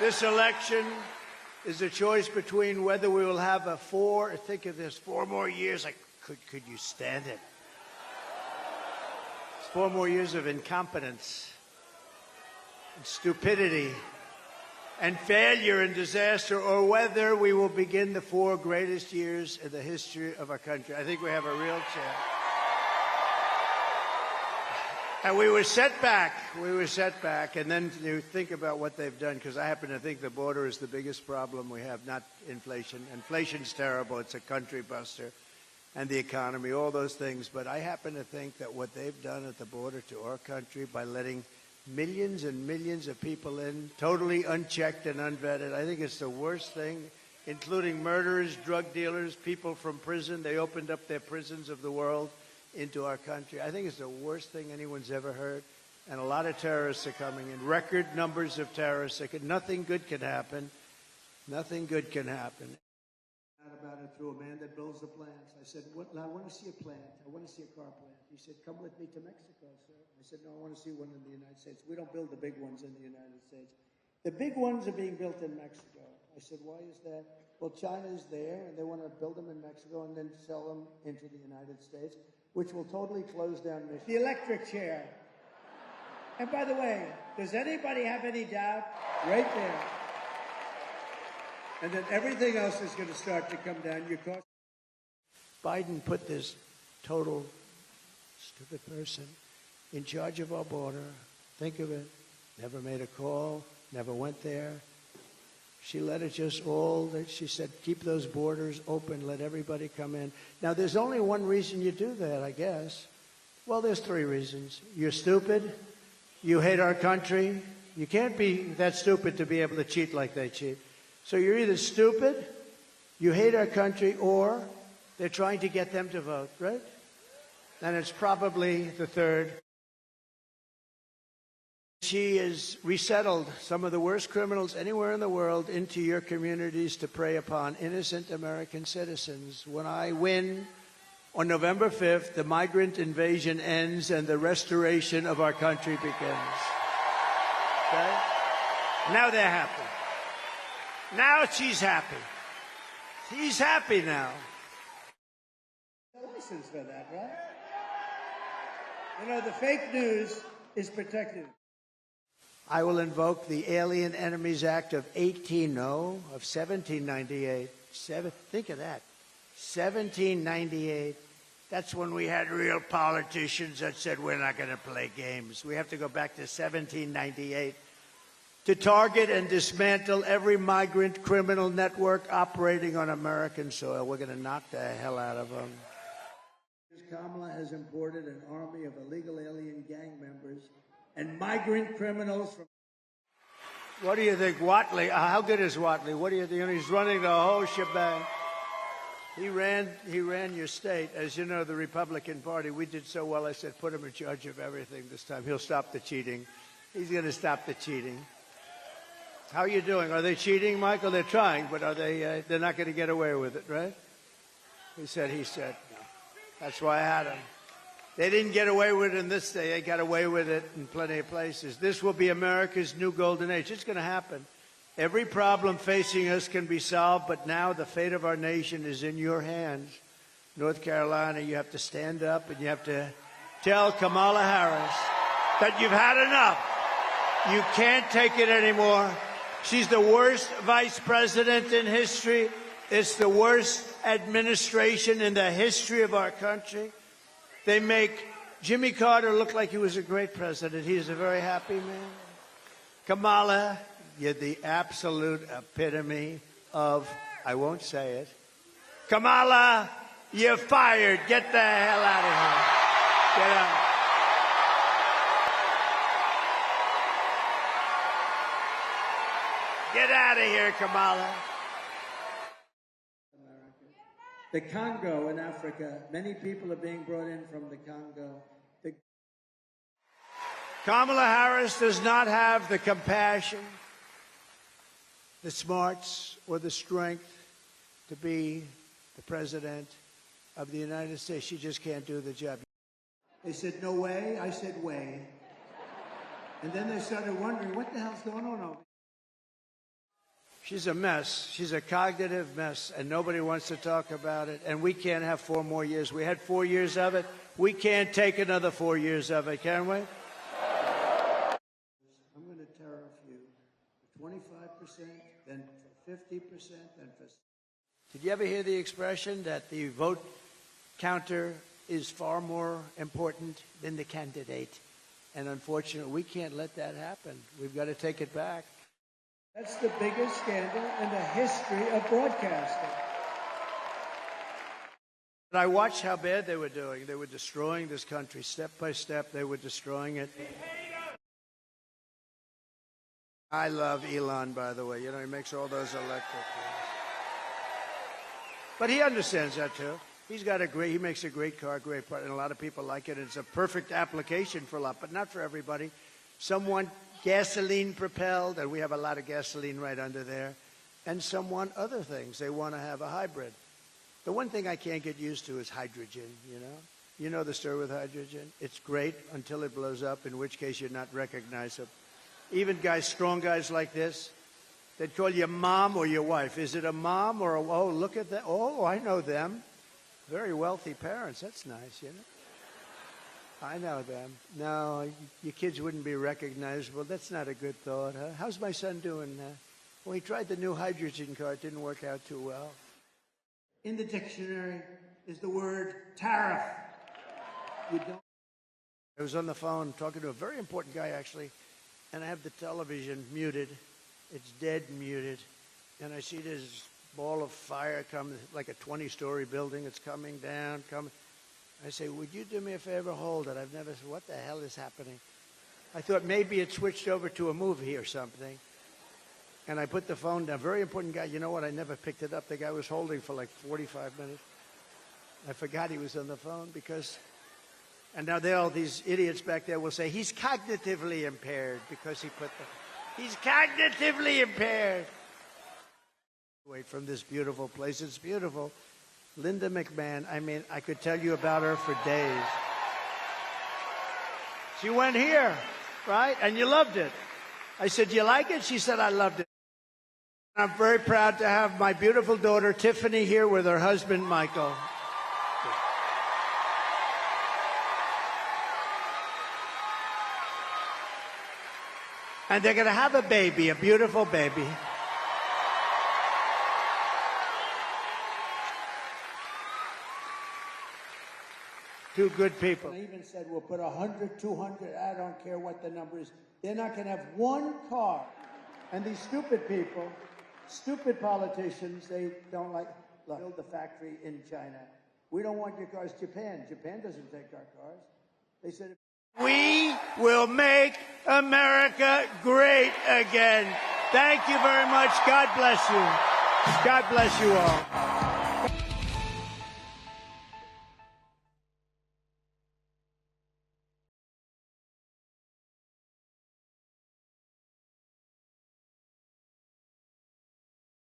This election is a choice between whether we will have think of this, 4 more years. Could you stand it? It's 4 more years of incompetence and stupidity and failure and disaster, or whether we will begin the 4 greatest years in the history of our country. I think we have a real chance. And we were set back, and then you think about what they've done, because I happen to think the border is the biggest problem we have, not inflation. Inflation's terrible, it's a country buster, and the economy, all those things. But I happen to think that what they've done at the border to our country by letting millions and millions of people in, totally unchecked and unvetted, I think it's the worst thing, including murderers, drug dealers, people from prison. They opened up their prisons of the world into our country. I think it's the worst thing anyone's ever heard. And a lot of terrorists are coming in, record numbers of terrorists. Nothing good can happen. Nothing good can happen. About it through a man that builds the plants. I said, I want to see a plant. I want to see a car plant. He said, come with me to Mexico, sir. I said, no, I want to see one in the United States. We don't build the big ones in the United States. The big ones are being built in Mexico. I said, why is that? Well, China's there, and they want to build them in Mexico and then sell them into the United States, which will totally close down the electric chair. And by the way, does anybody have any doubt? Right there. And then everything else is going to start to come down. Biden put this total stupid person in charge of our border. Think of it. Never made a call, never went there. She let it just she said, keep those borders open, let everybody come in. Now, there's only one reason you do that, I guess. Well, there's 3 reasons. You're stupid. You hate our country. You can't be that stupid to be able to cheat like they cheat. So you're either stupid, you hate our country, or they're trying to get them to vote, right? And it's probably the 3rd. She has resettled some of the worst criminals anywhere in the world into your communities to prey upon innocent American citizens. When I win on November 5th, the migrant invasion ends and the restoration of our country begins. Okay? Now they're happy. Now she's happy. He's happy now. A license for that, right? You know, the fake news is protected. I will invoke the Alien Enemies Act of 1798. Think of that. 1798. That's when we had real politicians that said, we're not going to play games. We have to go back to 1798 to target and dismantle every migrant criminal network operating on American soil. We're going to knock the hell out of them. Kamala has imported an army of illegal alien gang members and migrant criminals from... What do you think, Watley? How good is Watley? What do you think? He's running the whole shebang. He ran your state. As you know, the Republican Party, we did so well, I said, put him in charge of everything this time. He'll stop the cheating. He's going to stop the cheating. How are you doing? Are they cheating, Michael? They're trying, but are they? They're not going to get away with it, right? He said. No. That's why I had him. They didn't get away with it in this day. They got away with it in plenty of places. This will be America's new golden age. It's going to happen. Every problem facing us can be solved, but now the fate of our nation is in your hands. North Carolina, you have to stand up and you have to tell Kamala Harris that you've had enough. You can't take it anymore. She's the worst vice president in history. It's the worst administration in the history of our country. They make Jimmy Carter look like he was a great president. He's a very happy man. Kamala, you're the absolute epitome of, I won't say it. Kamala, you're fired. Get the hell out of here. Get out. Get out of here, Kamala. The Congo in Africa, many people are being brought in from the Congo. Kamala Harris does not have the compassion, the smarts, or the strength to be the president of the United States. She just can't do the job. They said, no way. I said, way. And then they started wondering, what the hell's going on over here? She's a mess. She's a cognitive mess, and nobody wants to talk about it. And we can't have 4 more years. We had 4 years of it. We can't take another 4 years of it, can we? I'm going to tariff you for 25%, then for 50%, then for... Did you ever hear the expression that the vote counter is far more important than the candidate? And unfortunately, we can't let that happen. We've got to take it back. That's the biggest scandal in the history of broadcasting. But I watched how bad they were doing. They were destroying this country step by step. They were destroying it. I love Elon, by the way. You know, he makes all those electric things. But he understands that, too. He makes a great car, great part, and a lot of people like it. It's a perfect application for a lot, but not for everybody. Some want gasoline propelled, and we have a lot of gasoline right under there. And some want other things. They want to have a hybrid. The one thing I can't get used to is hydrogen, you know? You know the story with hydrogen? It's great until it blows up, in which case you're not recognizable. Even guys, strong guys like this, they'd call you mom or your wife. Is it a mom or a, oh, look at that. Oh, I know them. Very wealthy parents. That's nice, you know? I know them. No, your kids wouldn't be recognizable. That's not a good thought, huh? How's my son doing? Well, he tried the new hydrogen car. It didn't work out too well. In the dictionary is the word tariff. You don't. I was on the phone talking to a very important guy, actually, and I have the television muted. It's dead muted. And I see this ball of fire come, like a 20-story building. It's coming down, coming. I say, would you do me a favor? Hold it. I've never said, what the hell is happening? I thought maybe it switched over to a movie or something. And I put the phone down. Very important guy. You know what? I never picked it up. The guy was holding for like 45 minutes. I forgot he was on the phone because... And now all these idiots back there will say, he's cognitively impaired because he put the... He's cognitively impaired. Away from this beautiful place. It's beautiful. Linda McMahon, I mean, I could tell you about her for days. She went here, right? And you loved it. I said, do you like it? She said, I loved it. I'm very proud to have my beautiful daughter, Tiffany, here with her husband, Michael. And they're going to have a baby, a beautiful baby. Two good people. I even said, we'll put 100, 200, I don't care what the number is. They're not going to have one car. And these stupid people, stupid politicians, they don't like, look, build the factory in China. We don't want your cars. Japan doesn't take our cars. They said, we will make America great again. Thank you very much. God bless you. God bless you all.